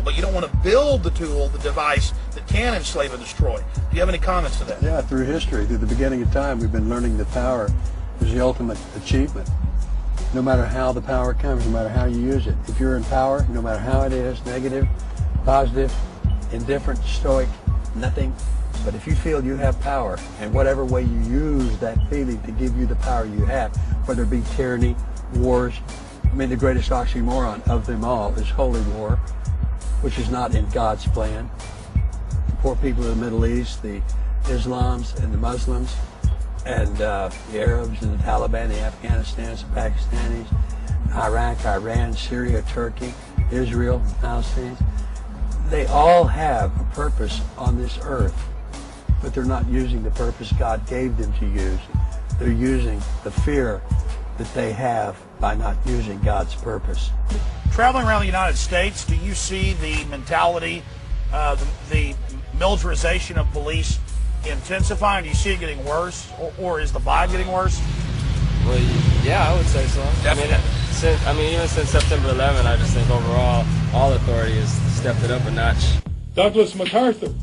but you don't want to build the tool, the device that can enslave and destroy. Do you have any comments to that? Yeah, through history, through the beginning of time, we've been learning that power is the ultimate achievement. No matter how the power comes, no matter how you use it. If you're in power, no matter how it is, negative, positive, indifferent, stoic, nothing. But if you feel you have power, and whatever way you use that feeling to give you the power you have, whether it be tyranny, wars, I mean, the greatest oxymoron of them all is holy war, which is not in God's plan. The poor people of the Middle East, the Islams and the Muslims, and the Arabs and the Taliban, the Afghanistans, the Pakistanis, Iraq, Iran, Syria, Turkey, Israel, Palestine. They all have a purpose on this earth, but they're not using the purpose God gave them to use. They're using the fear that they have by not using God's purpose. Traveling around the United States, do you see the mentality, the militarization of police intensifying? Do you see it getting worse, or is the vibe getting worse? Well, yeah, I would say so. Even since September 11, I just think overall all authority has stepped it up a notch. Douglas MacArthur,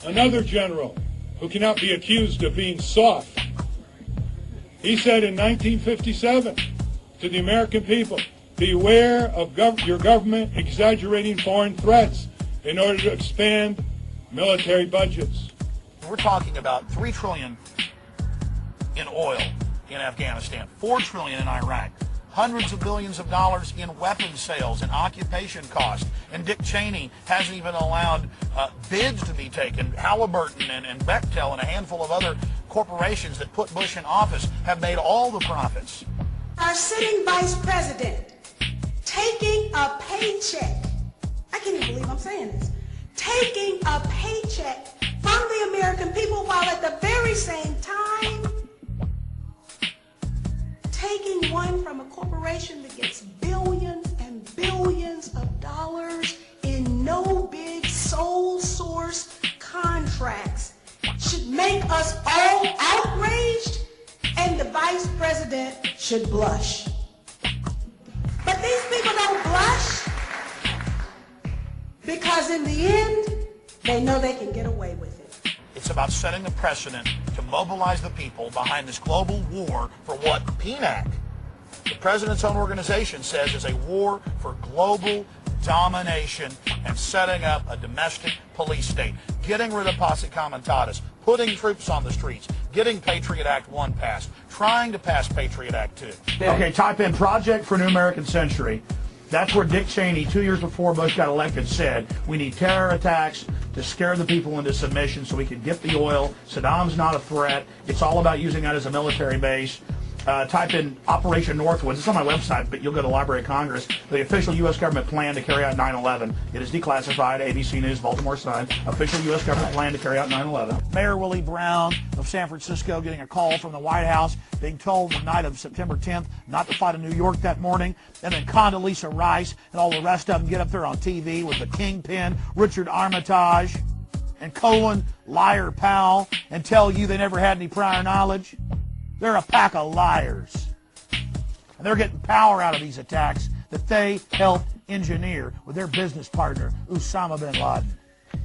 another general who cannot be accused of being soft. He said in 1957 to the American people, beware of your government exaggerating foreign threats in order to expand military budgets. We're talking about $3 trillion in oil in Afghanistan, $4 trillion in Iraq, hundreds of billions of dollars in weapons sales and occupation costs. And Dick Cheney hasn't even allowed bids to be taken. Halliburton and Bechtel and a handful of other corporations that put Bush in office have made all the profits. Our sitting vice president taking a paycheck, I can't even believe I'm saying this, taking a paycheck from the American people while at the very same time taking one from a corporation that gets billions and billions of dollars in no bid sole source contracts should make us all outraged, and the vice president should blush. But these people don't blush because in the end, they know they can get away with it. It's about setting the precedent to mobilize the people behind this global war for what PNAC, the president's own organization, says is a war for global domination and setting up a domestic police state, getting rid of posse comitatus, putting troops on the streets, getting Patriot Act 1 passed, trying to pass Patriot Act 2. Okay, type in Project for a New American Century. That's where Dick Cheney, 2 years before Bush got elected, said we need terror attacks to scare the people into submission so we can get the oil. Saddam's not a threat. It's all about using that as a military base. Type in Operation Northwoods. It's on my website, but you'll go to Library of Congress. The official U.S. government plan to carry out 9/11. It is declassified. ABC News, Baltimore Sun. Official U.S. government plan to carry out 9/11. Mayor Willie Brown of San Francisco getting a call from the White House, being told the night of September 10th not to fly to New York that morning. And then Condoleezza Rice and all the rest of them get up there on TV with the kingpin, Richard Armitage, and Colin Liar Powell, and tell you they never had any prior knowledge. They're a pack of liars. And they're getting power out of these attacks that they helped engineer with their business partner, Osama bin Laden. And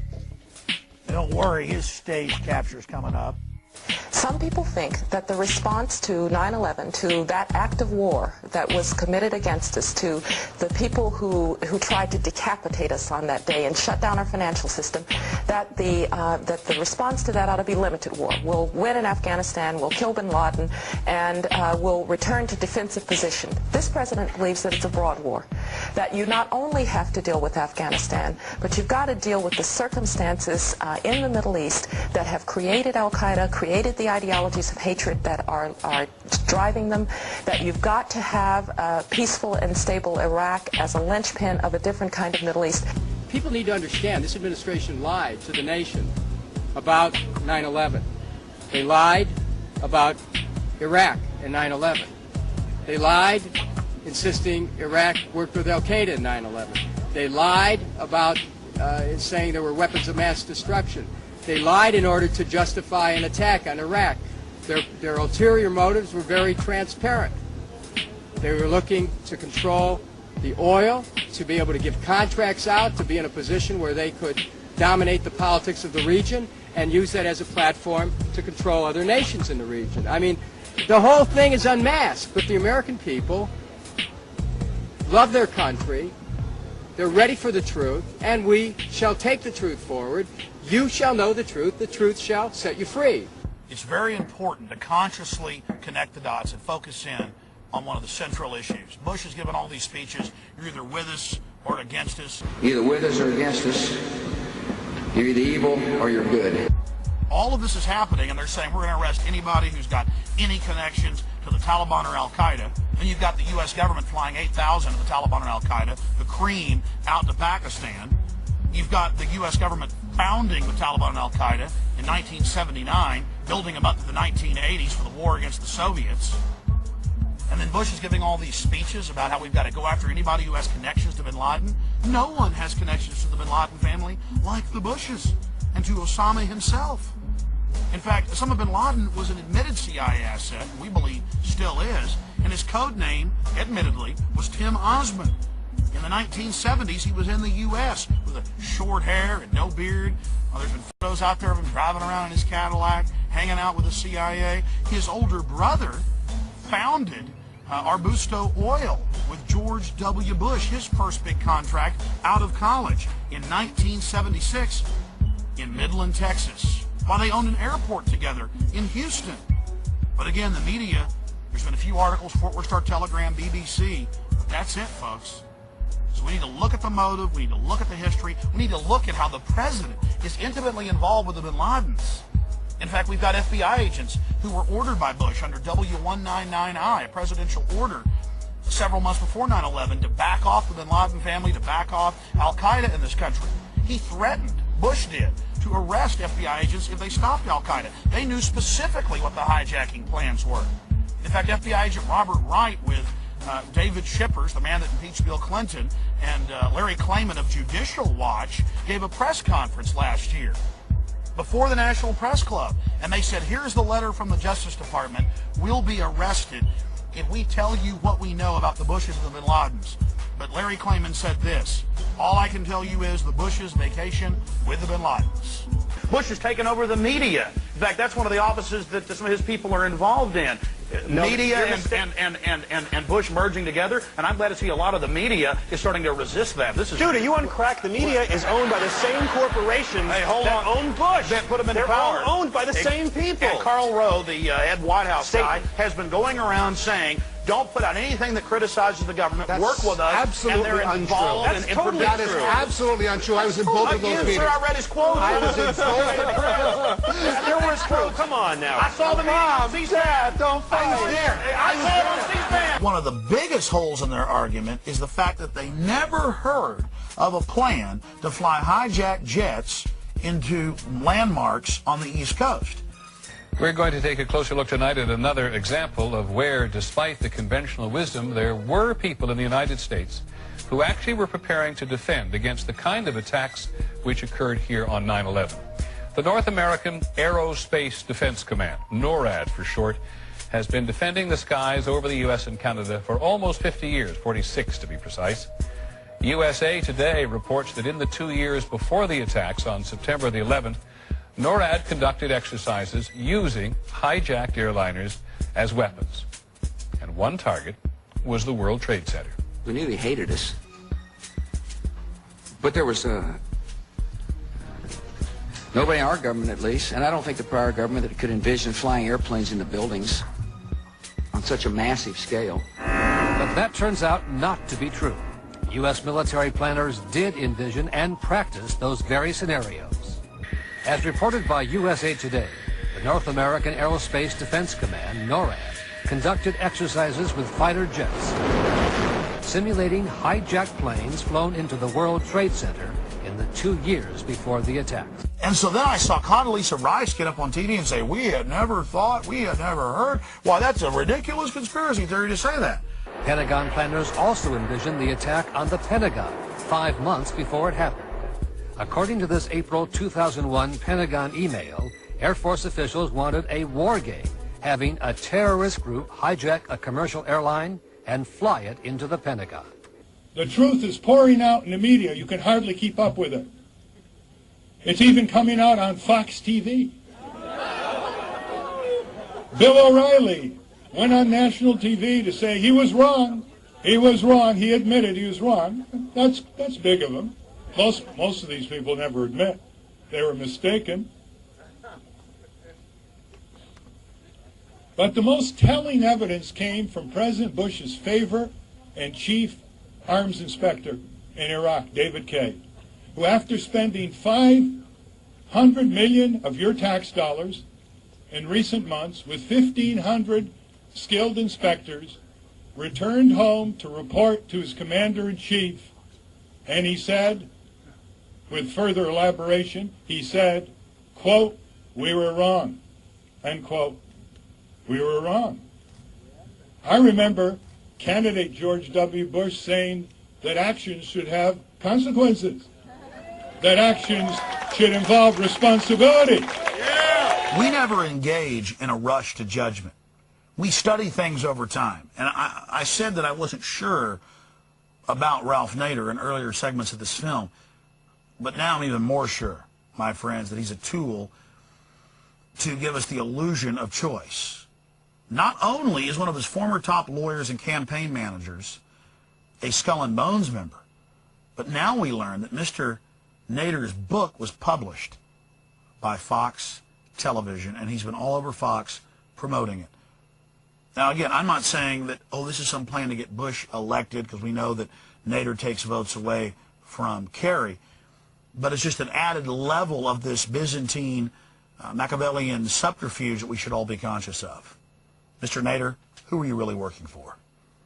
don't worry, his stage capture's coming up. Some people think that the response to 9/11, to that act of war that was committed against us, to the people who tried to decapitate us on that day and shut down our financial system, that the response to that ought to be limited war. We'll win in Afghanistan, we'll kill bin Laden, and we'll return to defensive position. This president believes that it's a broad war, that you not only have to deal with Afghanistan, but you've got to deal with the circumstances in the Middle East that have created Al-Qaeda, created the ideologies of hatred that are driving them, that you've got to have a peaceful and stable Iraq as a linchpin of a different kind of Middle East. People need to understand this administration lied to the nation about 9/11. They lied about Iraq and 9/11. They lied insisting Iraq worked with Al-Qaeda in 9/11. They lied about saying there were weapons of mass destruction. They lied in order to justify an attack on Iraq. Their ulterior motives were very transparent. They were looking to control the oil to be able to give contracts out, to be in a position where they could dominate the politics of the region and use that as a platform to control other nations in the region. I mean, the whole thing is unmasked, but the American people love their country, they're ready for the truth, and we shall take the truth forward. You shall know the truth shall set you free. It's very important to consciously connect the dots and focus in on one of the central issues. Bush has given all these speeches. You're either with us or against us. Either with us or against us. You're either evil or you're good. All of this is happening, and they're saying we're going to arrest anybody who's got any connections to the Taliban or Al-Qaeda. And you've got the U.S. government flying 8,000 of the Taliban and Al-Qaeda, the cream, out to Pakistan. You've got the U.S. government founding the Taliban and Al-Qaeda in 1979, building them up to the 1980s for the war against the Soviets. And then Bush is giving all these speeches about how we've got to go after anybody who has connections to bin Laden. No one has connections to the bin Laden family like the Bushes and to Osama himself. In fact, Osama bin Laden was an admitted CIA asset, we believe still is, and his code name, admittedly, was Tim Osmond. In the 1970s, he was in the U.S. with a short hair and no beard. There's been photos out there of him driving around in his Cadillac, hanging out with the CIA. His older brother founded Arbusto Oil with George W. Bush, his first big contract out of college in 1976 in Midland, Texas, while they owned an airport together in Houston. But again, the media, there's been a few articles, Fort Worth Star-Telegram, BBC, but that's it, folks. So we need to look at the motive, we need to look at the history, we need to look at how the president is intimately involved with the bin Ladens. In fact, we've got FBI agents who were ordered by Bush under W199I, a presidential order several months before 9/11, to back off the bin Laden family, to back off Al-Qaeda in this country. He threatened, Bush did, to arrest FBI agents if they stopped Al-Qaeda. They knew specifically what the hijacking plans were. In fact, FBI agent Robert Wright with David Shippers, the man that impeached Bill Clinton, and Larry Klayman of Judicial Watch gave a press conference last year before the National Press Club, and they said, here's the letter from the Justice Department. We'll be arrested if we tell you what we know about the Bushes and the bin Ladens. But Larry Klayman said this: all I can tell you is the Bushes vacation with the bin Ladens. Bush has taken over the media. In fact, that's one of the offices that some of his people are involved in. Media and Bush merging together, and I'm glad to see a lot of the media is starting to resist that. This is Judah, you uncracked. The media is owned by the same corporations that own Bush. That put him in They're power. all owned by the same people. And Karl Rove, the head White House guy, has been going around saying, don't put out anything that criticizes the government. That's work with us. absolutely and they're involved untrue. in Totally That is absolutely untrue. I was in both of those meetings. Sir, I read his quote. I was in both. There was true. Come on now. I saw the meeting. C-SPAN. Don't fight. I was there. I saw it on C-SPAN. One of the biggest holes in their argument is the fact that they never heard of a plan to fly hijacked jets into landmarks on the East Coast. We're going to take a closer look tonight at another example of where, despite the conventional wisdom, there were people in the United States who actually were preparing to defend against the kind of attacks which occurred here on 9/11. The North American Aerospace Defense Command, NORAD for short, has been defending the skies over the U.S. and Canada for almost 50 years, 46 to be precise. USA Today reports that in the 2 years before the attacks on September the 11th, NORAD conducted exercises using hijacked airliners as weapons. And one target was the World Trade Center. We knew he hated us. But there was nobody in our government, at least, and I don't think the prior government, that could envision flying airplanes into buildings on such a massive scale. But that turns out not to be true. U.S. military planners did envision and practice those very scenarios. As reported by USA Today, the North American Aerospace Defense Command, NORAD, conducted exercises with fighter jets, simulating hijacked planes flown into the World Trade Center in the 2 years before the attacks. And so then I saw Condoleezza Rice get up on TV and say, we had never thought, we had never heard. Why, that's a ridiculous conspiracy theory to say that. Pentagon planners also envisioned the attack on the Pentagon 5 months before it happened. According to this April 2001 Pentagon email, Air Force officials wanted a war game, having a terrorist group hijack a commercial airline and fly it into the Pentagon. The truth is pouring out in the media. You can hardly keep up with it. It's even coming out on Fox TV. Bill O'Reilly went on national TV to say he was wrong. He was wrong. He admitted he was wrong. That's big of him. Most of these people never admit they were mistaken. But the most telling evidence came from President Bush's favorite and chief arms inspector in Iraq, David Kay, who after spending $500 million of your tax dollars in recent months with 1,500 skilled inspectors, returned home to report to his commander-in-chief, and he said, with further elaboration, he said, quote, "We were wrong," end quote. We were wrong. I remember candidate George W. Bush saying that actions should have consequences, that actions should involve responsibility. We never engage in a rush to judgment. We study things over time. And I said that I wasn't sure about Ralph Nader in earlier segments of this film, but now I'm even more sure, my friends, that he's a tool to give us the illusion of choice. Not only is one of his former top lawyers and campaign managers a Skull and Bones member, but now we learn that Mr. Nader's book was published by Fox Television, and he's been all over Fox promoting it. Now, again, I'm not saying that, oh, this is some plan to get Bush elected, because we know that Nader takes votes away from Kerry, but it's just an added level of this Byzantine, Machiavellian subterfuge that we should all be conscious of. Mr. Nader, who are you really working for?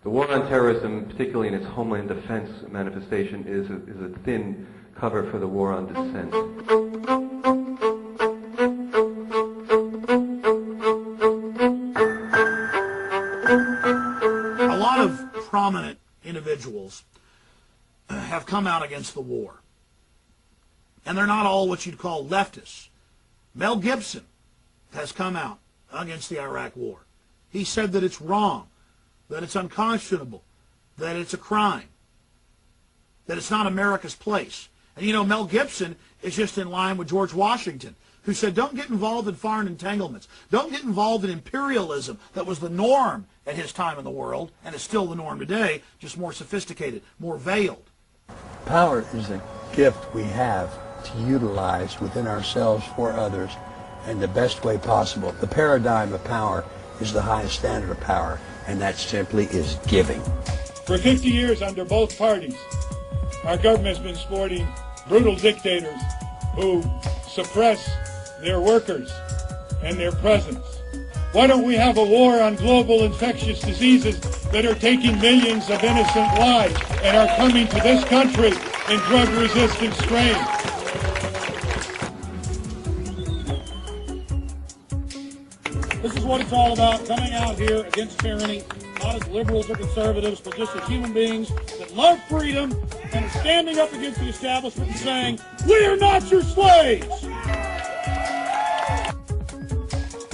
The war on terrorism, particularly in its homeland defense manifestation, is a thin cover for the war on dissent. A lot of prominent individuals have come out against the war. And they're not all what you'd call leftists. Mel Gibson has come out against the Iraq war. He said that it's wrong, that it's unconscionable, that it's a crime, that it's not America's place. And you know, Mel Gibson is just in line with George Washington, who said, don't get involved in foreign entanglements. Don't get involved in imperialism that was the norm at his time in the world, and is still the norm today, just more sophisticated, more veiled. Power is a gift we have to utilize within ourselves for others in the best way possible. The paradigm of power is the highest standard of power, and that simply is giving. For 50 years under both parties, our government has been supporting brutal dictators who suppress their workers and their presence. Why don't we have a war on global infectious diseases that are taking millions of innocent lives and are coming to this country in drug-resistant strains? This is what it's all about, coming out here against tyranny, not as liberals or conservatives, but just as human beings that love freedom and are standing up against the establishment and saying, we are not your slaves!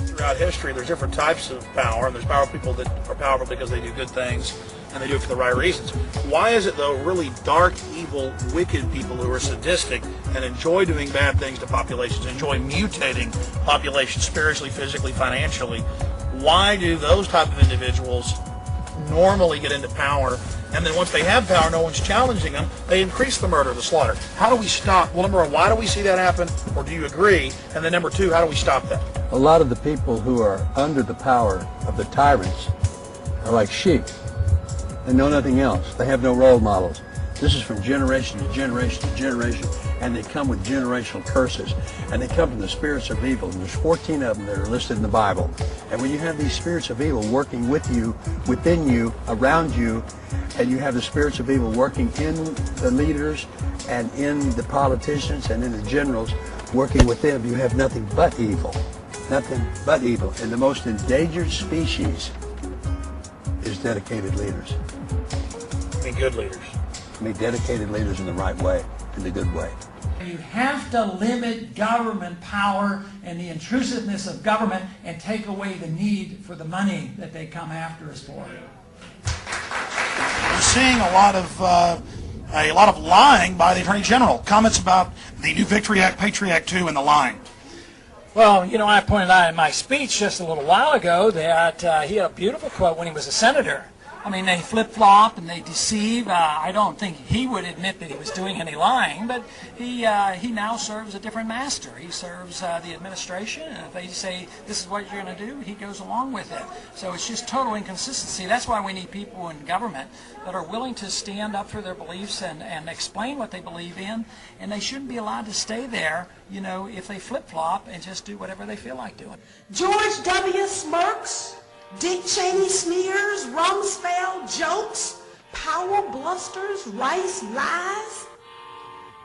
Throughout history, there's different types of power, and there's powerful people that are powerful because they do good things, and they do it for the right reasons. Why is it, though, really dark, evil, wicked people who are sadistic and enjoy doing bad things to populations, enjoy mutating populations spiritually, physically, financially, why do those type of individuals normally get into power, and then once they have power, no one's challenging them, they increase the murder, the slaughter? How do we stop? Well, number one, why do we see that happen, or do you agree? And then number two, how do we stop that? A lot of the people who are under the power of the tyrants are like sheep. They know nothing else. They have no role models. This is from generation to generation to generation, and they come with generational curses. And they come from the spirits of evil, and there's 14 of them that are listed in the Bible. And when you have these spirits of evil working with you, within you, around you, and you have the spirits of evil working in the leaders and in the politicians and in the generals working with them, you have nothing but evil. Nothing but evil. And the most endangered species is dedicated leaders. I mean, good leaders. I mean, dedicated leaders in the right way, in the good way. You have to limit government power and the intrusiveness of government and take away the need for the money that they come after us for. You seeing a lot of lying by the Attorney General. Comments about the new Victory Act, Patriot Act 2, and the lying. Well, you know, I pointed out in my speech just a little while ago that he had a beautiful quote when he was a senator. I mean, they flip-flop and they deceive. I don't think he would admit that he was doing any lying, but he now serves a different master. He serves the administration, and if they say this is what you're going to do, he goes along with it. So it's just total inconsistency. That's why we need people in government that are willing to stand up for their beliefs and explain what they believe in, and they shouldn't be allowed to stay there, you know, if they flip-flop and just do whatever they feel like doing. George W. smirks, Dick Cheney sneers, Rumsfeld jokes, Powell blusters, Rice lies,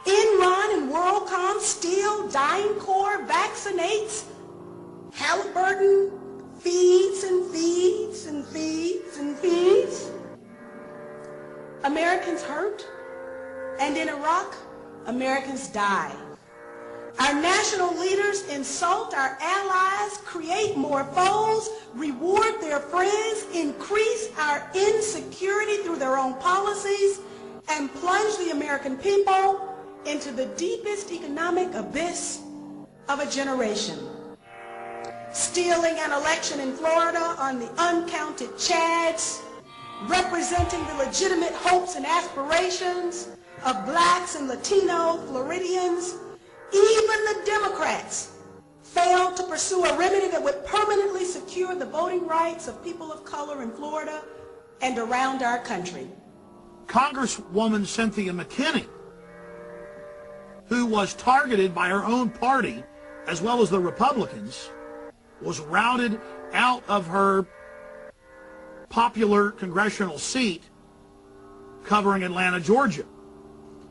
Enron and WorldCom steal, DynCorp vaccinates, Halliburton feeds and feeds and feeds and feeds. Americans hurt, and in Iraq, Americans die. Our national leaders insult our allies, create more foes, reward their friends, increase our insecurity through their own policies, and plunge the American people into the deepest economic abyss of a generation. Stealing an election in Florida on the uncounted Chads, representing the legitimate hopes and aspirations of blacks and Latino Floridians. Even the Democrats failed to pursue a remedy that would permanently secure the voting rights of people of color in Florida and around our country. Congresswoman Cynthia McKinney, who was targeted by her own party as well as the Republicans, was routed out of her popular congressional seat covering Atlanta, Georgia.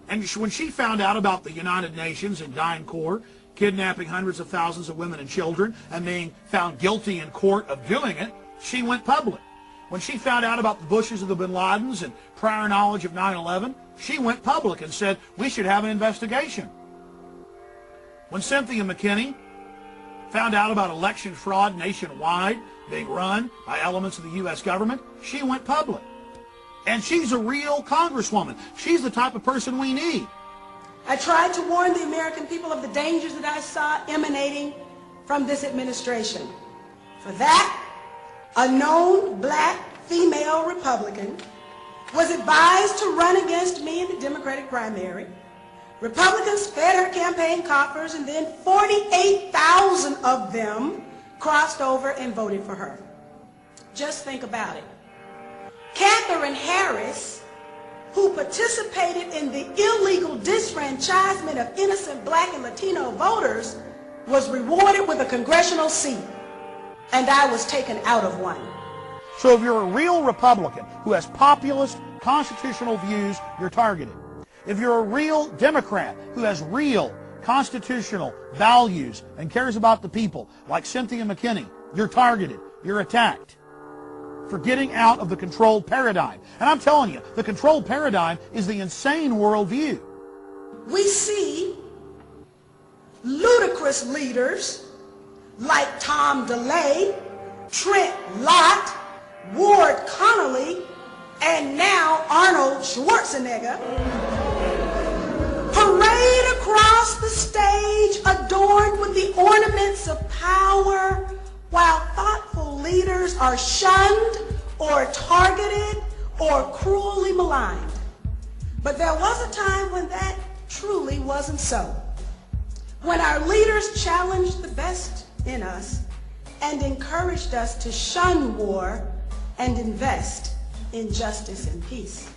And when she found out about the United Nations and DynCorp kidnapping hundreds of thousands of women and children and being found guilty in court of doing it, she went public. When she found out about the Bushes and the Bin Ladens and prior knowledge of 9/11, she went public and said we should have an investigation. When Cynthia McKinney found out about election fraud nationwide being run by elements of the U.S. government, she went public. And she's a real congresswoman. She's the type of person we need. I tried to warn the American people of the dangers that I saw emanating from this administration. For that, a known black female Republican was advised to run against me in the Democratic primary. Republicans fed her campaign coffers, and then 48,000 of them crossed over and voted for her. Just think about it. Katherine Harris, who participated in the illegal disfranchisement of innocent black and Latino voters, was rewarded with a congressional seat, and I was taken out of one. So if you're a real Republican who has populist constitutional views, you're targeted. If you're a real Democrat who has real constitutional values and cares about the people, like Cynthia McKinney, you're targeted, you're attacked for getting out of the controlled paradigm. And I'm telling you, the controlled paradigm is the insane worldview. We see ludicrous leaders like Tom DeLay, Trent Lott, Ward Connolly, and now Arnold Schwarzenegger parade across the stage adorned with the ornaments of power, while thoughtful leaders are shunned or targeted or cruelly maligned. But there was a time when that truly wasn't so. When our leaders challenged the best in us and encouraged us to shun war and invest in justice and peace.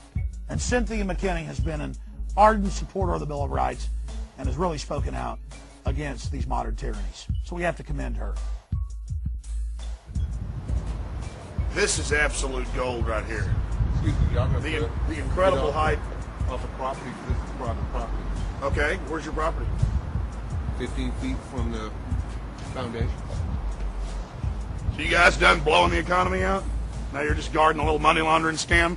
And Cynthia McKinney has been an ardent supporter of the Bill of Rights and has really spoken out against these modern tyrannies. So we have to commend her. This is absolute gold right here. Excuse me, y'all gonna the incredible height off of property. This is private property. Okay, where's your property? 15 feet from the foundation. So you guys done blowing the economy out? Now you're just guarding a little money laundering scam?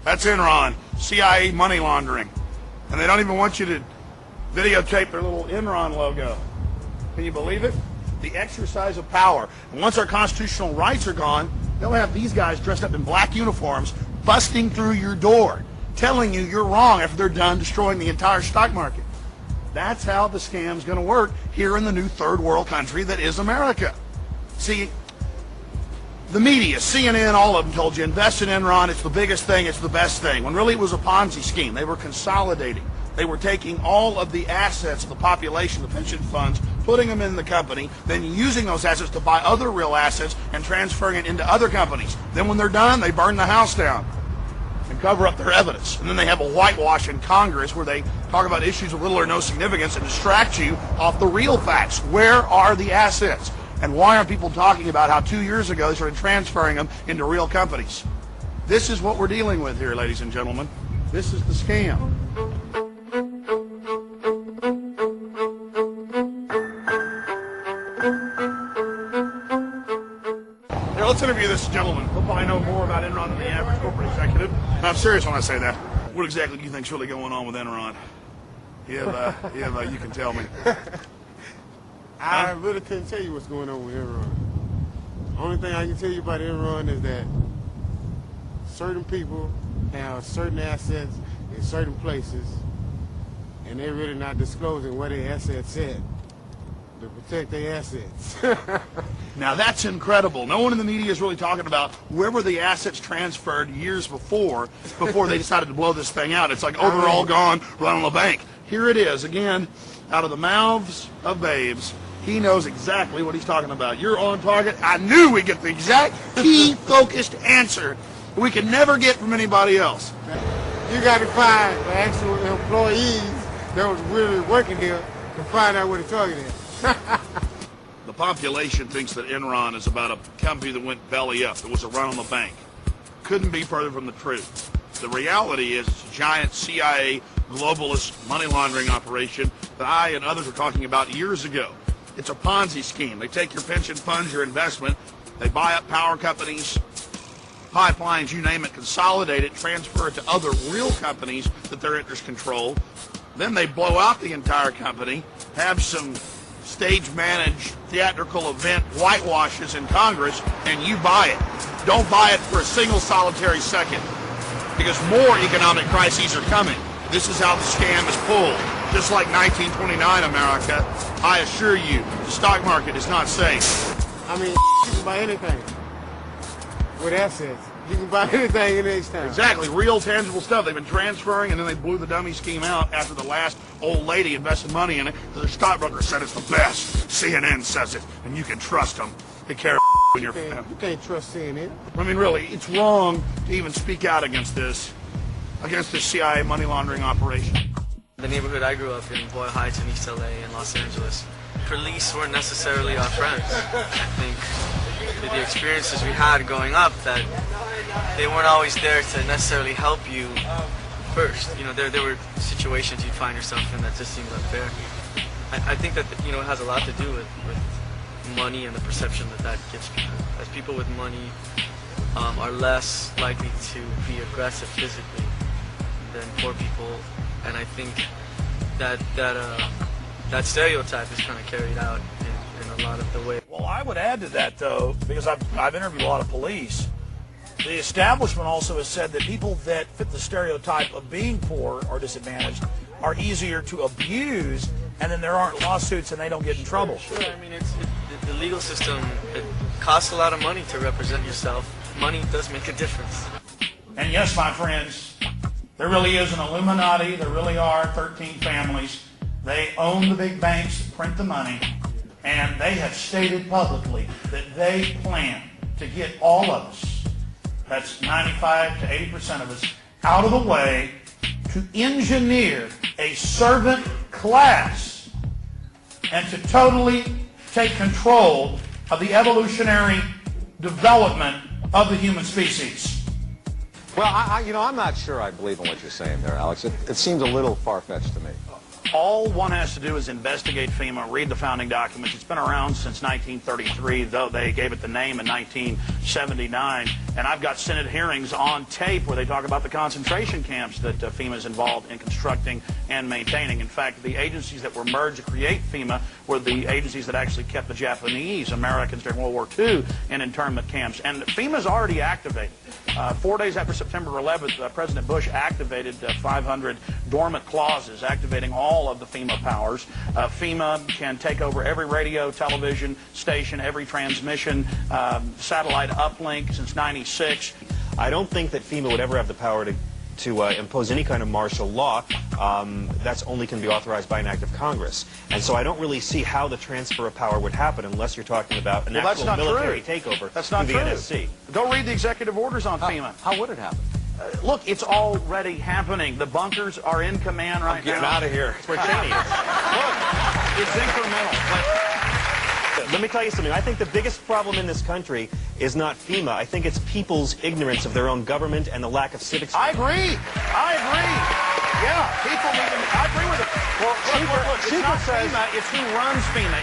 That's Enron, CIA money laundering. And they don't even want you to videotape their little Enron logo. Can you believe it? The exercise of power. And once our constitutional rights are gone, they'll have these guys dressed up in black uniforms busting through your door, telling you you're wrong after they're done destroying the entire stock market. That's how the scam's going to work here in the new third world country that is America. See, the media, CNN, all of them told you, invest in Enron, it's the biggest thing, it's the best thing, when really it was a Ponzi scheme. They were consolidating. They were taking all of the assets of the population, the pension funds, putting them in the company, then using those assets to buy other real assets and transferring it into other companies. Then when they're done, they burn the house down and cover up their evidence. And then they have a whitewash in Congress where they talk about issues of little or no significance and distract you off the real facts. Where are the assets? And why aren't people talking about how 2 years ago they started transferring them into real companies? This is what we're dealing with here, ladies and gentlemen. This is the scam. Here, let's interview this gentleman. He'll probably know more about Enron than the average corporate executive. And I'm serious when I say that. What exactly do you think's really going on with Enron? You can tell me. I really couldn't tell you what's going on with Enron. The only thing I can tell you about Enron is that certain people have certain assets in certain places, and they're really not disclosing where their assets at to protect their assets. Now that's incredible. No one in the media is really talking about where were the assets transferred years before they decided to blow this thing out. It's like, oh, they're all gone, run on the bank. Here it is, again, out of the mouths of babes. He knows exactly what he's talking about. You're on target. I knew we'd get the exact key focused answer we could never get from anybody else. You got to find the actual employees that was really working here to find out where the target is. The population thinks that Enron is about a company that went belly up. It was a run on the bank. Couldn't be further from the truth. The reality is it's a giant CIA globalist money laundering operation that I and others were talking about years ago. It's a Ponzi scheme. They take your pension funds, your investment, they buy up power companies, pipelines, you name it, consolidate it, transfer it to other real companies that their interests control. Then they blow out the entire company, have some stage-managed theatrical event whitewashes in Congress, and you buy it. Don't buy it for a single solitary second, because more economic crises are coming. This is how the scam is pulled. Just like 1929 America, I assure you, the stock market is not safe. I mean, you can buy anything with assets. You can buy anything in each time. Exactly, real tangible stuff. They've been transferring, and then they blew the dummy scheme out after the last old lady invested money in it. The stockbroker said it's the best. CNN says it, and you can trust them. They care when you're... You can't trust CNN. I mean, really, it's wrong to even speak out against this CIA money laundering operation. The neighborhood I grew up in, Boyle Heights in East LA and Los Angeles, police weren't necessarily our friends. I think with the experiences we had growing up, that they weren't always there to necessarily help you first. You know, there were situations you'd find yourself in that just seemed unfair. I think that, you know, it has a lot to do with money and the perception that gives people. As people with money are less likely to be aggressive physically than poor people, and I think that stereotype is kind of carried out in a lot of the way. Well, I would add to that, though, because I've interviewed a lot of police. The establishment also has said that people that fit the stereotype of being poor or disadvantaged are easier to abuse, and then there aren't lawsuits and they don't get in trouble. Sure, I mean, the legal system, it costs a lot of money to represent yourself. Money does make a difference. And yes, my friends, there really is an Illuminati. There really are 13 families. They own the big banks that print the money, and they have stated publicly that they plan to get all of us, that's 95 to 80% of us, out of the way to engineer a servant class and to totally take control of the evolutionary development of the human species. Well, I'm not sure I believe in what you're saying there, Alex. It seems a little far-fetched to me. All one has to do is investigate FEMA, read the founding documents. It's been around since 1933, though they gave it the name in 1979. And I've got Senate hearings on tape where they talk about the concentration camps that FEMA is involved in constructing and maintaining. In fact, the agencies that were merged to create FEMA were the agencies that actually kept the Japanese Americans during World War II in internment camps. And FEMA's already activated. 4 days after September 11th, President Bush activated 500 dormant clauses, activating all of the FEMA powers. FEMA can take over every radio, television station, every transmission, satellite uplink since '96. I don't think that FEMA would ever have the power to impose any kind of martial law. That's only can be authorized by an act of Congress. And so I don't really see how the transfer of power would happen unless you're talking about an actual military takeover through the NSC. Go read the executive orders on FEMA. How would it happen? Look, it's already happening. The bunkers are in command right now. I'm getting out of here. It's where Cheney is. Look, it's incremental. Let me tell you something. I think the biggest problem in this country is not FEMA. I think it's people's ignorance of their own government and the lack of civics. I agree. I agree. Yeah, people need to. I agree with it. Well, look, it's not FEMA. It's who runs FEMA.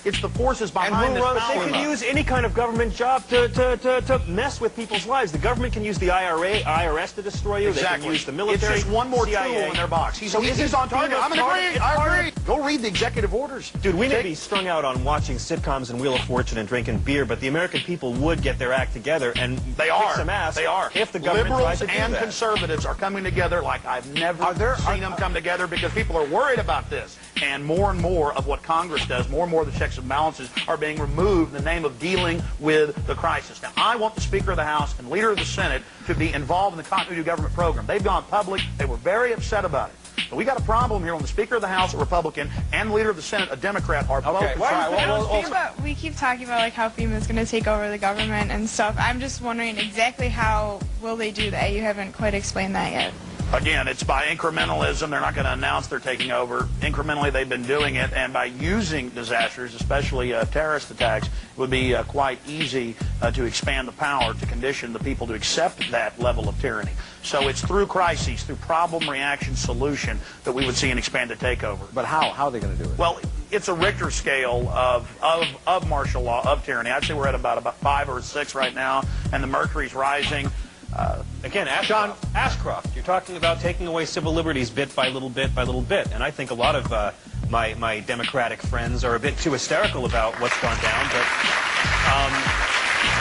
It's the forces behind this power. They can use any kind of government job to mess with people's lives. The government can use the IRS to destroy you. Exactly. They can use the military. It's just one more CIA. tool in their box. He's on target. FEMA's I agree. Go read the executive orders. Dude, we may be strung out on watching sitcoms and Wheel of Fortune and drinking beer, but the American people would get their act together and kick some ass. They are. If the government Liberals tries to do and that. conservatives are coming together like I've never seen them come together, because people are worried about this. And more of what Congress does, more and more of the checks and balances are being removed in the name of dealing with the crisis. Now, I want the Speaker of the House and Leader of the Senate to be involved in the continuity of government program. They've gone public. They were very upset about it. But we got a problem here when the Speaker of the House, a Republican, and the Leader of the Senate, a Democrat, are both. We keep talking about like how FEMA is going to take over the government and stuff. I'm just wondering exactly how will they do that? You haven't quite explained that yet. Again, it's by incrementalism. They're not going to announce they're taking over. Incrementally, they've been doing it, and by using disasters, especially terrorist attacks, it would be quite easy to expand the power to condition the people to accept that level of tyranny. So it's through crises, through problem, reaction, solution, that we would see an expanded takeover. But how? How are they going to do it? Well, it's a Richter scale of martial law, of tyranny. I'd say we're at about 5 or 6 right now, and the mercury's rising. Again, Ashcroft, you're talking about taking away civil liberties bit by little bit by little bit. And I think a lot of my Democratic friends are a bit too hysterical about what's gone down. But,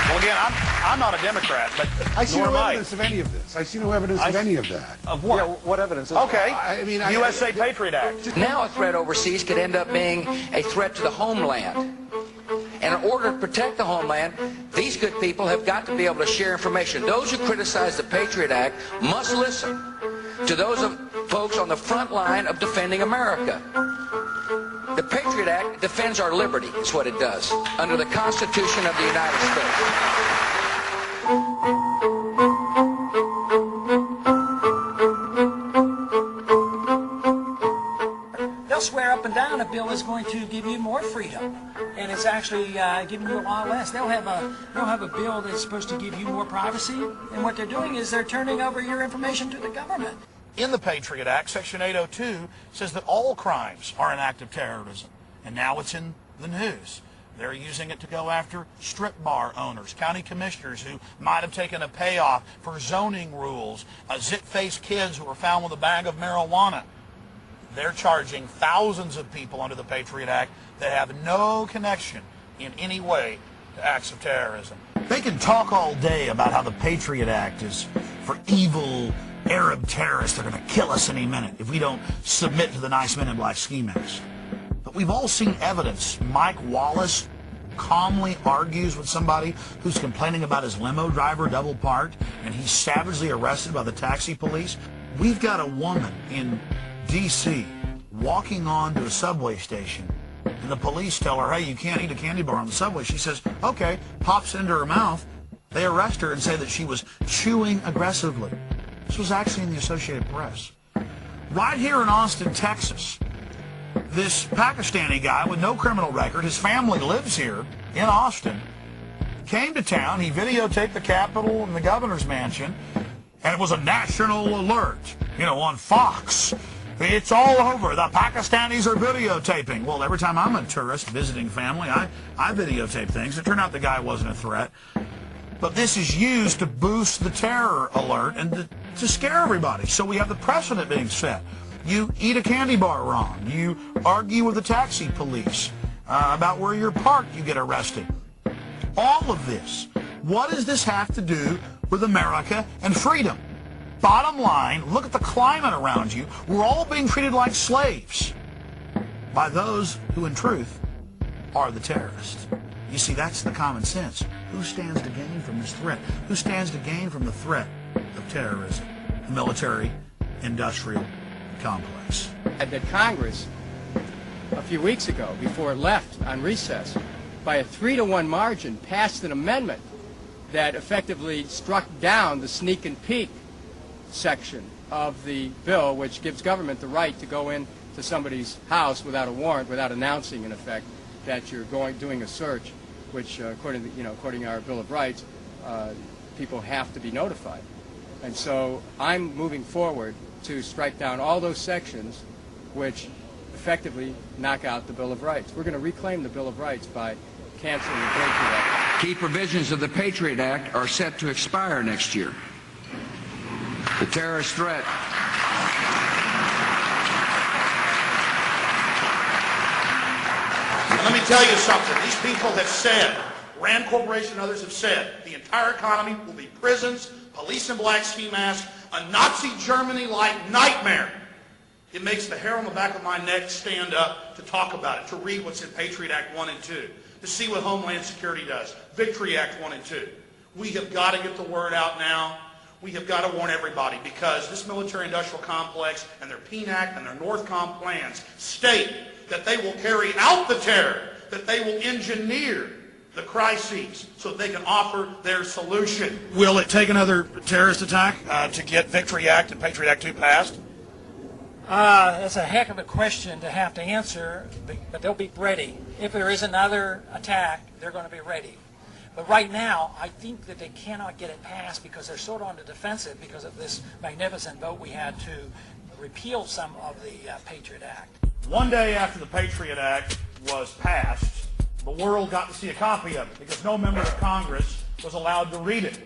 well, again, I'm not a Democrat, but I see no evidence of any of this. I see no evidence of any of that. Of what? Yeah, what evidence is okay. I mean, USA Patriot Act. Now a threat overseas could end up being a threat to the homeland. And in order to protect the homeland, these good people have got to be able to share information. Those who criticize the Patriot Act must listen to those folks on the front line of defending America. The Patriot Act defends our liberty, is what it does, under the Constitution of the United States. They'll swear up and down a bill is going to give you more freedom, and it's actually giving you a lot less. They'll have a bill that's supposed to give you more privacy, and what they're doing is they're turning over your information to the government. In the Patriot Act, Section 802 says that all crimes are an act of terrorism, and now it's in the news. They're using it to go after strip bar owners, county commissioners who might have taken a payoff for zoning rules, zit-faced kids who were found with a bag of marijuana. They're charging thousands of people under the Patriot Act that have no connection in any way to acts of terrorism. They can talk all day about how the Patriot Act is for evil Arab terrorists. They're going to kill us any minute if we don't submit to the nice men in black ski masks. But we've all seen evidence. Mike Wallace calmly argues with somebody who's complaining about his limo driver double parked, and he's savagely arrested by the taxi police. We've got a woman in D.C. walking on to a subway station, and the police tell her, hey, you can't eat a candy bar on the subway. She says, okay, pops it into her mouth. They arrest her and say that she was chewing aggressively. This was actually in the Associated Press. Right here in Austin, Texas, this Pakistani guy with no criminal record, his family lives here in Austin, came to town. He videotaped the Capitol and the governor's mansion, and it was a national alert, on Fox. It's all over. The Pakistanis are videotaping. Well, every time I'm a tourist visiting family, I videotape things. It turned out the guy wasn't a threat. But this is used to boost the terror alert and to scare everybody. So we have the precedent being set. You eat a candy bar wrong. You argue with the taxi police about where you're parked, you get arrested. All of this. What does this have to do with America and freedom. Bottom line, look at the climate around you. We're all being treated like slaves by those who, in truth, are the terrorists. You see, that's the common sense. Who stands to gain from this threat? Who stands to gain from the threat of terrorism? The military-industrial complex. That Congress, a few weeks ago, before it left on recess, by a 3-to-1 margin, passed an amendment that effectively struck down the sneak and peek section of the bill, which gives government the right to go into somebody's house without a warrant, without announcing, in effect, that you're doing a search, which, according to our Bill of Rights, people have to be notified. And so I'm moving forward to strike down all those sections which effectively knock out the Bill of Rights. We're going to reclaim the Bill of Rights by canceling the Patriot Act. Key provisions of the Patriot Act are set to expire next year. The terrorist threat. Let me tell you something. These people have said, Rand Corporation and others have said, the entire economy will be prisons, police in black ski masks, a Nazi Germany-like nightmare. It makes the hair on the back of my neck stand up to talk about it, to read what's in Patriot Act 1 and 2, to see what Homeland Security does, Victory Act 1 and 2. We have got to get the word out now. We have got to warn everybody, because this military-industrial complex and their PNAC and their NORTHCOM plans state that they will carry out the terror, that they will engineer the crises so that they can offer their solution. Will it take another terrorist attack to get Victory Act and Patriot Act 2 passed? That's a heck of a question to have to answer, but they'll be ready. If there is another attack, they're going to be ready. But right now, I think that they cannot get it passed because they're sort of on the defensive because of this magnificent vote we had to repeal some of the Patriot Act. One day after the Patriot Act was passed, the world got to see a copy of it because no member of Congress was allowed to read it.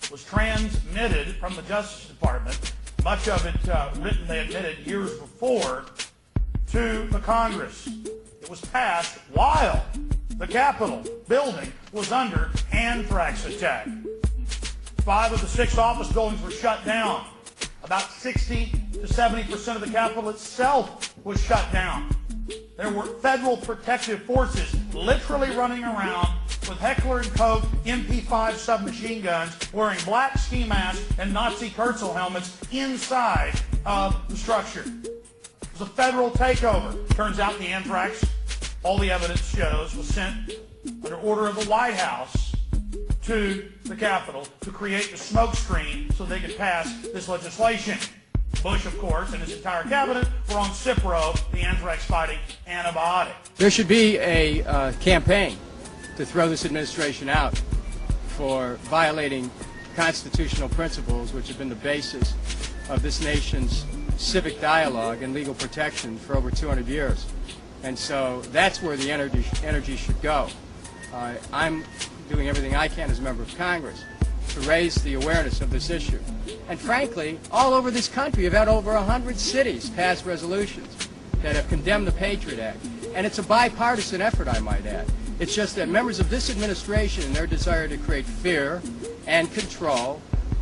It was transmitted from the Justice Department, much of it written, they admitted, years before, to the Congress. It was passed while the Capitol building was under anthrax attack. 5 of the 6 office buildings were shut down. About 60 to 70% of the Capitol itself was shut down. There were federal protective forces literally running around with Heckler & Koch MP5 submachine guns, wearing black ski masks and Nazi Kurzel helmets inside of the structure. It was a federal takeover. Turns out the anthrax, all the evidence shows, was sent under order of the White House to the Capitol to create the smoke screen so they could pass this legislation. Bush, of course, and his entire cabinet were on Cipro, the anthrax-fighting antibiotic. There should be a campaign to throw this administration out for violating constitutional principles which have been the basis of this nation's civic dialogue and legal protection for over 200 years. And so that's where the energy should go. I'm doing everything I can as a member of Congress to raise the awareness of this issue. And frankly, all over this country, you've had over 100 cities pass resolutions that have condemned the Patriot Act. And it's a bipartisan effort, I might add. It's just that members of this administration, in their desire to create fear and control,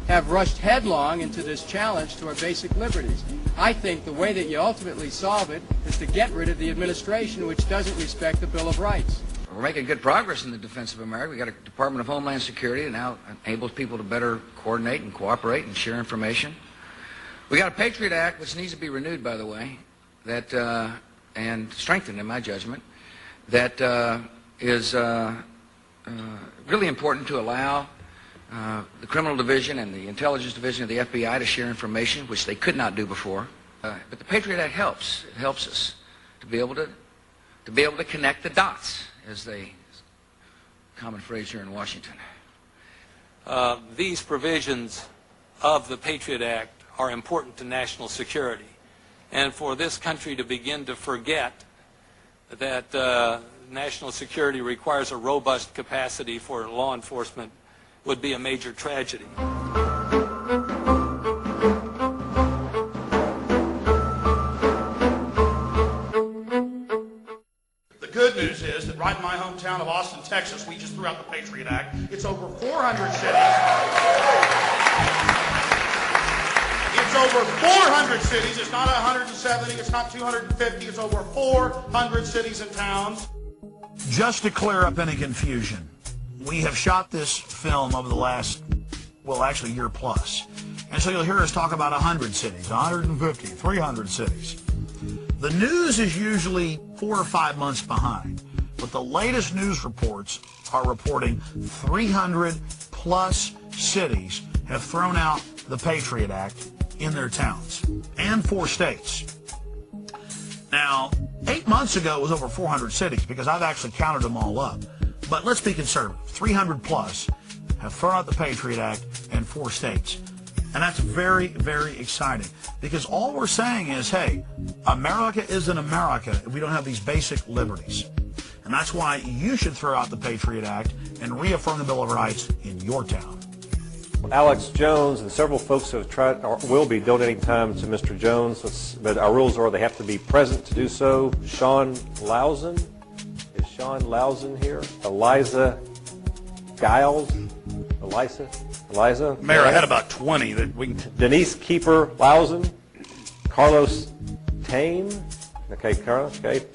have rushed headlong into this challenge to our basic liberties. I think the way that you ultimately solve it is to get rid of the administration which doesn't respect the Bill of Rights. We're making good progress in the defense of America. We've got a Department of Homeland Security that now enables people to better coordinate and cooperate and share information. We got a Patriot Act, which needs to be renewed, by the way, that and strengthened, in my judgment, that is really important to allow the criminal division and the intelligence division of the FBI to share information, which they could not do before. But the Patriot Act helps. It helps us to be able to connect the dots, as they common phrase here in Washington. These provisions of the Patriot Act are important to national security, and for this country to begin to forget that national security requires a robust capacity for law enforcement would be a major tragedy. The good news is that right in my hometown of Austin, Texas, we just threw out the Patriot Act. It's over 400 cities. It's over 400 cities. It's not 170. It's not 250. It's over 400 cities and towns. Just to clear up any confusion, we have shot this film over the last, well, actually year plus. And so you'll hear us talk about 100 cities, 150, 300 cities. The news is usually 4 or 5 months behind, but the latest news reports are reporting 300 plus cities have thrown out the Patriot Act in their towns, and 4 states. Now, 8 months ago it was over 400 cities because I've actually counted them all up. But let's be conservative. 300 plus have thrown out the Patriot Act in 4 states. And that's very, very exciting because all we're saying is, hey, America isn't America if we don't have these basic liberties. And that's why you should throw out the Patriot Act and reaffirm the Bill of Rights in your town. Alex Jones and several folks have tried or will be donating time to Mr. Jones, but our rules are they have to be present to do so. Sean Lausen, is Sean Lausen here? Eliza Giles, Eliza. Mayor, I had about 20 that we can. Denise Keeper Lausen, Carlos Tame. Okay, Carlos. Okay.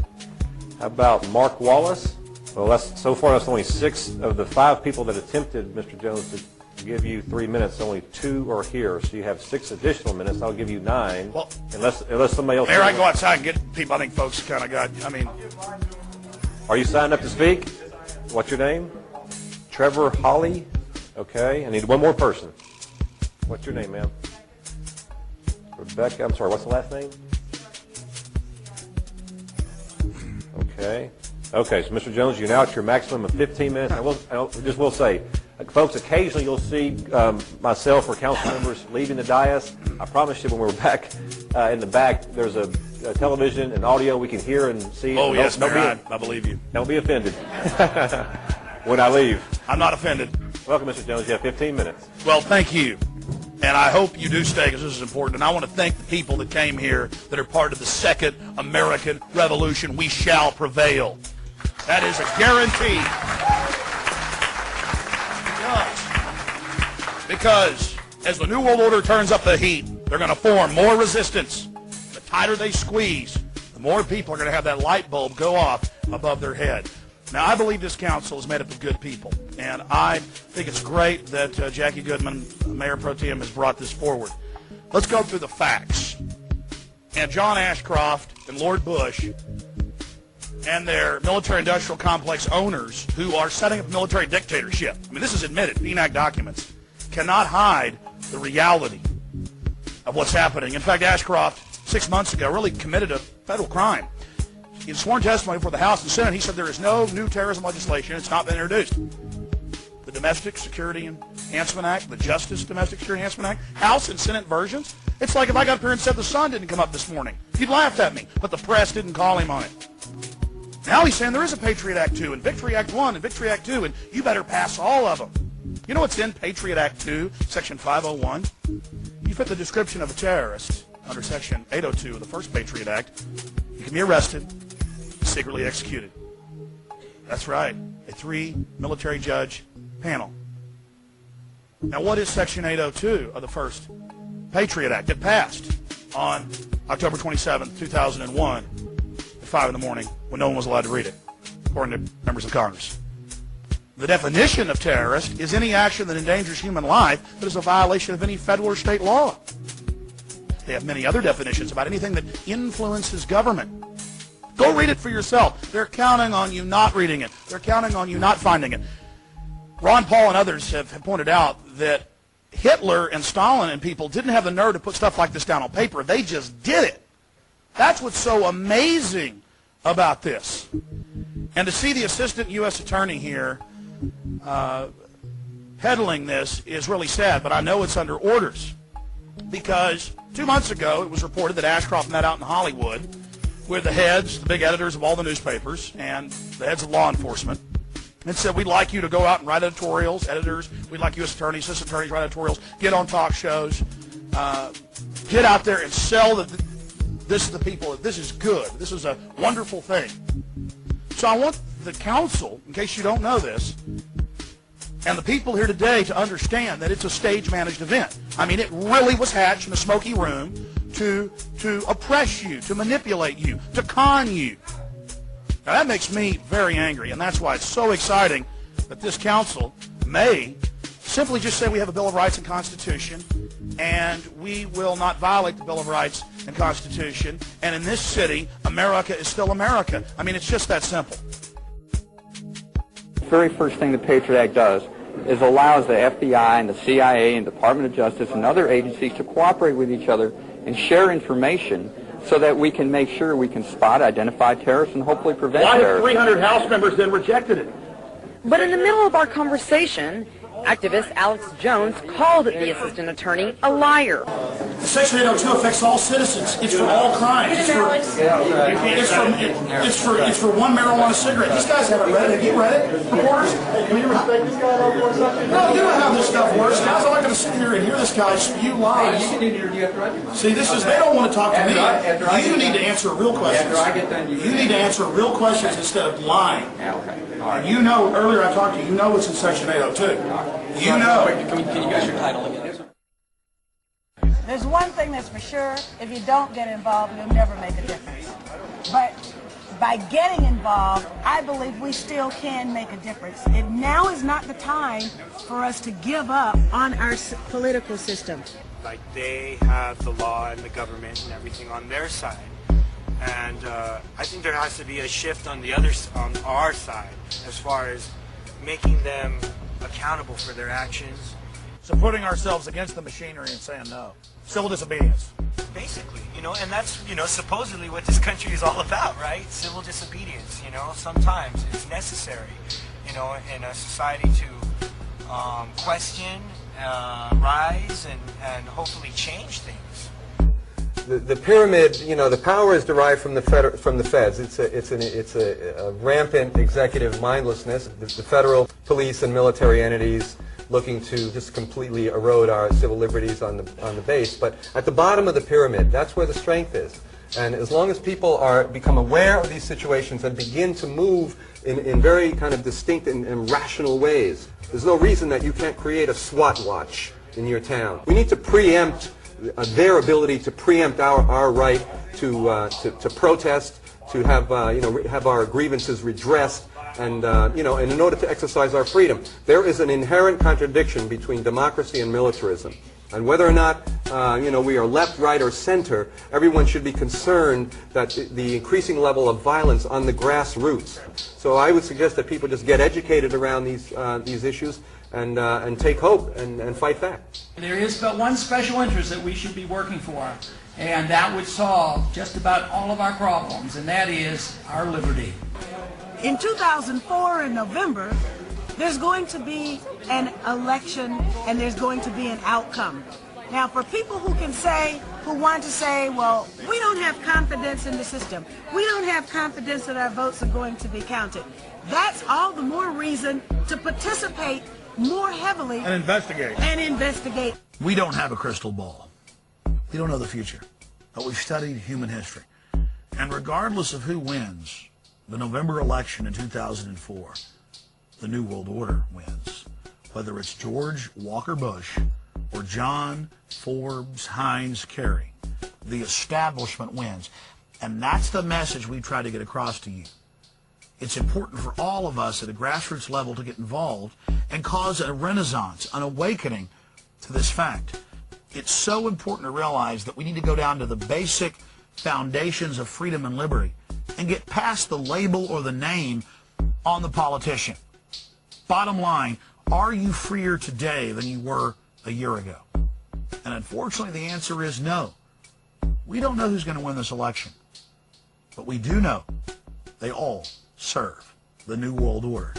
How about Mark Wallace? Well, so far that's only 6 of the 5 people that attempted, Mr. Jones, to give you 3 minutes. Only 2 are here, so you have 6 additional minutes. I'll give you 9. Well, unless somebody else. Mayor, I go outside and get people. I think folks kind of got. I mean, are you signed up to speak? What's your name? Trevor Holly. Okay, I need one more person. What's your name, ma'am? Rebecca. I'm sorry. What's the last name? Okay. Okay. So, Mr. Jones, you're now at your maximum of 15 minutes. I will say. Folks, occasionally you'll see myself or council members leaving the dais. I promise you when we're back in the back, there's a television and audio we can hear and see. Oh, yes, Mayor, I believe you. Don't be offended when I leave. I'm not offended. Welcome, Mr. Jones. You have 15 minutes. Well, thank you. And I hope you do stay because this is important. And I want to thank the people that came here that are part of the Second American Revolution. We shall prevail. That is a guarantee. Because as the New World Order turns up the heat, they're going to form more resistance. The tighter they squeeze, the more people are going to have that light bulb go off above their head. Now, I believe this council is made up of good people, and I think it's great that Jackie Goodman, Mayor Pro Tem, has brought this forward. Let's go through the facts. And John Ashcroft and Lord Bush and their military-industrial complex owners who are setting up a military dictatorship. I mean, this is admitted, PNAC documents, cannot hide the reality of what's happening. In fact, Ashcroft, 6 months ago, really committed a federal crime. In sworn testimony before the House and Senate, he said there is no new terrorism legislation. It's not been introduced. The Domestic Security Enhancement Act, the Justice Domestic Security Enhancement Act, House and Senate versions. It's like if I got up here and said the sun didn't come up this morning. You'd laughed at me, but the press didn't call him on it. Now he's saying there is a Patriot Act 2 and Victory Act 1 and Victory Act 2, and you better pass all of them. You know what's in Patriot Act 2, Section 501? You fit the description of a terrorist under Section 802 of the first Patriot Act. You can be arrested, secretly executed. That's right, a 3 military judge panel. Now what is Section 802 of the first Patriot Act? It passed on October 27, 2001 at 5 in the morning when no one was allowed to read it, according to members of Congress. The definition of terrorist is any action that endangers human life that is a violation of any federal or state law. They have many other definitions about anything that influences government. Go read it for yourself. They're counting on you not reading it. They're counting on you not finding it. Ron Paul and others have pointed out that Hitler and Stalin and people didn't have the nerve to put stuff like this down on paper. They just did it. That's what's so amazing about this. And to see the assistant U.S. attorney here peddling this is really sad, but I know it's under orders. Because 2 months ago it was reported that Ashcroft met out in Hollywood with the heads, the big editors of all the newspapers, and the heads of law enforcement, and said, we'd like you to go out and write editorials, editors, we'd like U.S. attorneys, assistant attorneys, write editorials, get on talk shows, get out there and sell this to the people, that this is good, this is a wonderful thing. So So I want the council, in case you don't know this, and the people here today to understand that it's a stage-managed event. I mean, it really was hatched in a smoky room to oppress you, to manipulate you, to con you. Now, that makes me very angry, and that's why it's so exciting that this council may simply just say we have a Bill of Rights and Constitution, and we will not violate the Bill of Rights and Constitution, and in this city, America is still America. I mean, it's just that simple. The very first thing the Patriot Act does is allows the FBI and the CIA and Department of Justice and other agencies to cooperate with each other and share information so that we can make sure we can spot, identify terrorists, and hopefully prevent terrorism. Why have 300 House members then rejected it? But in the middle of our conversation, activist Alex Jones called the assistant attorney a liar. Section 802 affects all citizens. It's for all crimes. It's for one marijuana cigarette. These guys haven't read it. Have you read it? Reporters? Hey, can you respect this guy for a second? No, you know how this stuff works. Guys, I'm not going to sit here and hear this guy spew lies. See, this is, they don't want to talk to me. You need to answer real questions. You need to answer real questions instead of lying. And you know, earlier I talked to you, you know what's in Section 802. You know. Can you guys your title again? There's one thing that's for sure, if you don't get involved, you'll never make a difference. But by getting involved, I believe we still can make a difference. And now is not the time for us to give up on our political system. Like, they have the law and the government and everything on their side. And I think there has to be a shift on on our side as far as making them accountable for their actions. So putting ourselves against the machinery and saying no. Civil disobedience. Basically, you know, and that's, you know, supposedly what this country is all about, right? Civil disobedience, you know, sometimes it's necessary, you know, in a society to question, rise, and hopefully change things. The pyramid, you know, the power is derived from the feds. It's a rampant executive mindlessness. The federal police and military entities looking to just completely erode our civil liberties on the base. But at the bottom of the pyramid, that's where the strength is. And as long as people become aware of these situations and begin to move in very kind of distinct and rational ways, there's no reason that you can't create a SWAT watch in your town. We need to preempt their ability to preempt our right to protest, to have have our grievances redressed, and and in order to exercise our freedom. There is an inherent contradiction between democracy and militarism, and whether or not we are left, right, or center, everyone should be concerned that the increasing level of violence on the grassroots. So I would suggest that people just get educated around these issues and take hope and fight back. There is but one special interest that we should be working for, and that would solve just about all of our problems, and that is our liberty. In 2004, in November, there's going to be an election and there's going to be an outcome. Now, for people who want to say, well, we don't have confidence in the system, we don't have confidence that our votes are going to be counted, that's all the more reason to participate more heavily and investigate. We don't have a crystal ball. We don't know the future, but we've studied human history. And regardless of who wins the November election in 2004, the New World Order wins. Whether it's George Walker Bush or John Forbes Hines Kerry, the establishment wins. And that's the message we try to get across to you. It's important for all of us at a grassroots level to get involved and cause a renaissance, an awakening to this fact. It's so important to realize that we need to go down to the basic foundations of freedom and liberty and get past the label or the name on the politician. Bottom line, are you freer today than you were a year ago? And unfortunately, the answer is no. We don't know who's going to win this election, but we do know they all serve the New World Order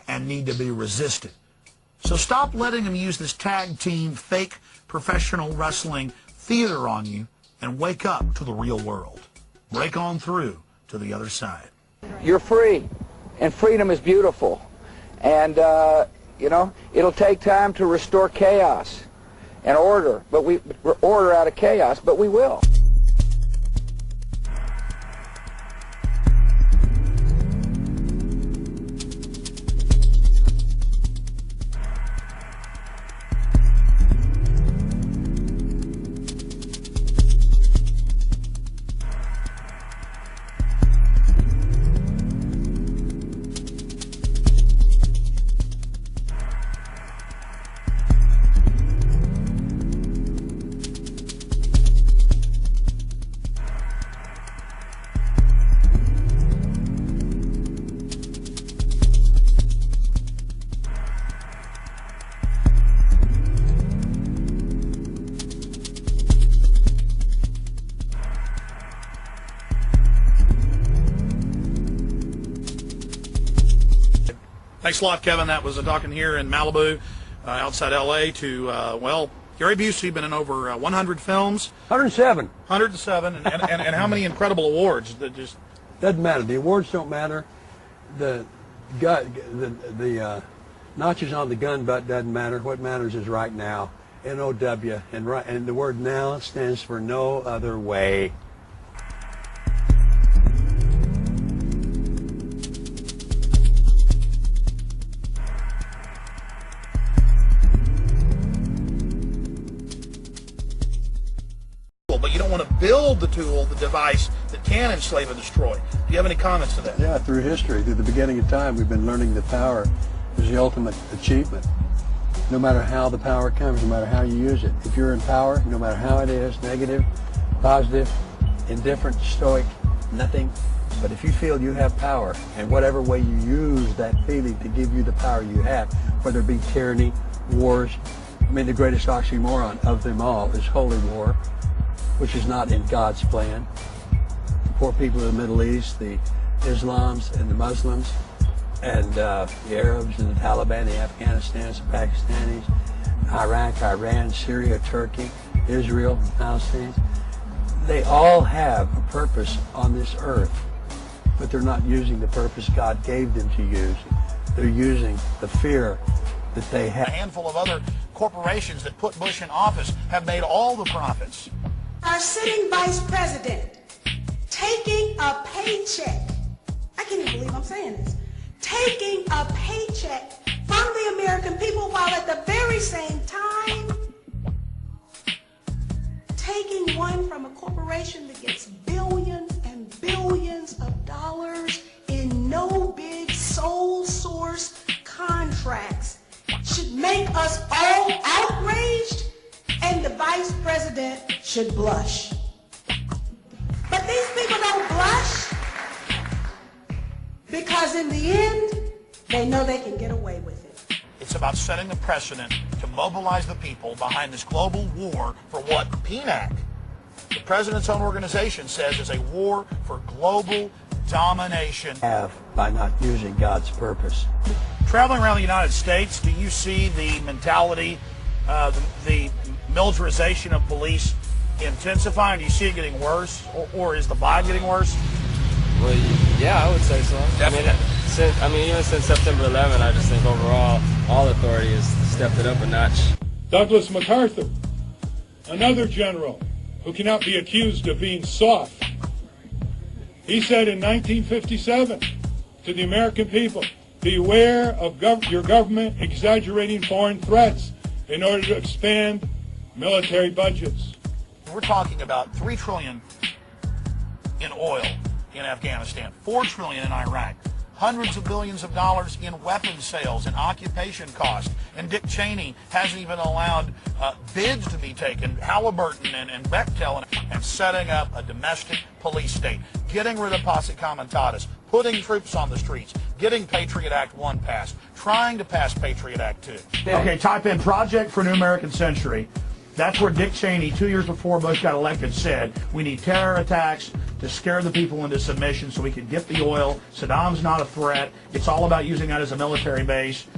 and need to be resisted. So stop letting them use this tag team, fake professional wrestling theater on you and wake up to the real world. Break on through to the other side. You're free, and freedom is beautiful. And, it'll take time to restore chaos and order, order out of chaos, but we will. Thanks a lot, Kevin. That was talking here in Malibu, outside L.A. to, well, Gary Busey, been in over 100 films. 107. 107, and how many incredible awards? That just doesn't matter. The awards don't matter. The notches on the gun butt doesn't matter. What matters is right now. N-O-W, and the word now stands for no other way. But you don't want to build the tool, the device that can enslave and destroy. Do you have any comments to that? Yeah, through history, through the beginning of time, we've been learning that power is the ultimate achievement. No matter how the power comes, no matter how you use it. If you're in power, no matter how it is, negative, positive, indifferent, stoic, nothing. But if you feel you have power, and whatever way you use that feeling to give you the power you have, whether it be tyranny, wars, I mean, the greatest oxymoron of them all is holy war, which is not in God's plan. The poor people of the Middle East, the Islams and the Muslims, and the Arabs and the Taliban, the Afghanistans, the Pakistanis, Iraq, Iran, Syria, Turkey, Israel, Palestinians, they all have a purpose on this earth, but they're not using the purpose God gave them to use. They're using the fear that they have. A handful of other corporations that put Bush in office have made all the profits. Our sitting vice president taking a paycheck, I can't even believe I'm saying this, taking a paycheck from the American people while at the very same time taking one from a corporation that gets billions and billions of dollars in no bid sole source contracts should make us all outraged, and the vice president should blush. But these people don't blush because in the end, they know they can get away with it. It's about setting the precedent to mobilize the people behind this global war for what PNAC, the president's own organization, says is a war for global domination. By not using God's purpose. Traveling around the United States, do you see the mentality, the militarization of police intensifying? Do you see it getting worse, or is the vibe getting worse? Well, yeah, I would say so. Even since September 11, I just think overall, all authority has stepped it up a notch. Douglas MacArthur, another general who cannot be accused of being soft. He said in 1957 to the American people, beware of your government exaggerating foreign threats in order to expand military budgets. We're talking about $3 trillion in oil in Afghanistan, $4 trillion in Iraq, hundreds of billions of dollars in weapons sales and occupation costs. And Dick Cheney hasn't even allowed bids to be taken, Halliburton and Bechtel, and setting up a domestic police state, getting rid of posse comitatus, putting troops on the streets, getting Patriot Act 1 passed, trying to pass Patriot Act 2. Okay, type in Project for a New American Century. That's where Dick Cheney, 2 years before Bush got elected, said we need terror attacks to scare the people into submission so we can get the oil. Saddam's not a threat. It's all about using that as a military base.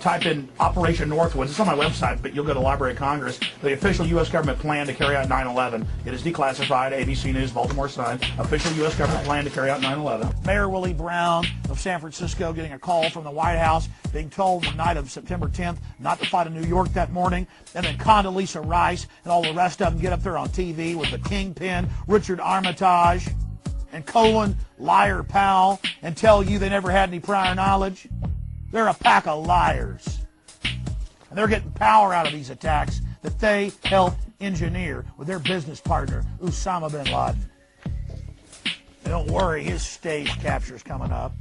Type in Operation Northwoods. It's on my website, but you'll go to Library of Congress. The official U.S. government plan to carry out 9/11. It is declassified. ABC News, Baltimore Sun. Official U.S. government plan to carry out 9/11. Mayor Willie Brown of San Francisco getting a call from the White House, being told the night of September 10th not to fly to New York that morning. And then Condoleezza Rice and all the rest of them get up there on TV with the kingpin, Richard Armitage, and Colin Liar Powell, and tell you they never had any prior knowledge. They're a pack of liars. And they're getting power out of these attacks that they helped engineer with their business partner, Osama bin Laden. And don't worry, his stage capture is coming up.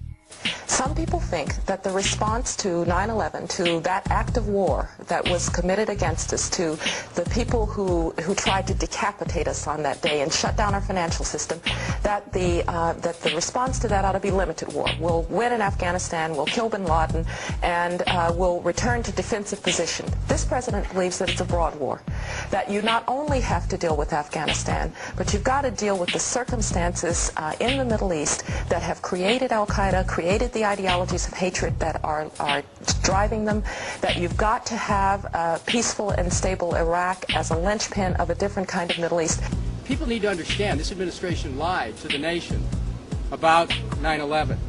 Some people think that the response to 9/11, to that act of war that was committed against us, to the people who tried to decapitate us on that day and shut down our financial system, that the response to that ought to be limited war. We'll win in Afghanistan, we'll kill bin Laden, and we'll return to defensive position. This president believes that it's a broad war, that you not only have to deal with Afghanistan, but you've got to deal with the circumstances in the Middle East that have created al-Qaeda, created the ideologies of hatred that are driving them, that you've got to have a peaceful and stable Iraq as a linchpin of a different kind of Middle East. People need to understand this administration lied to the nation about 9/11.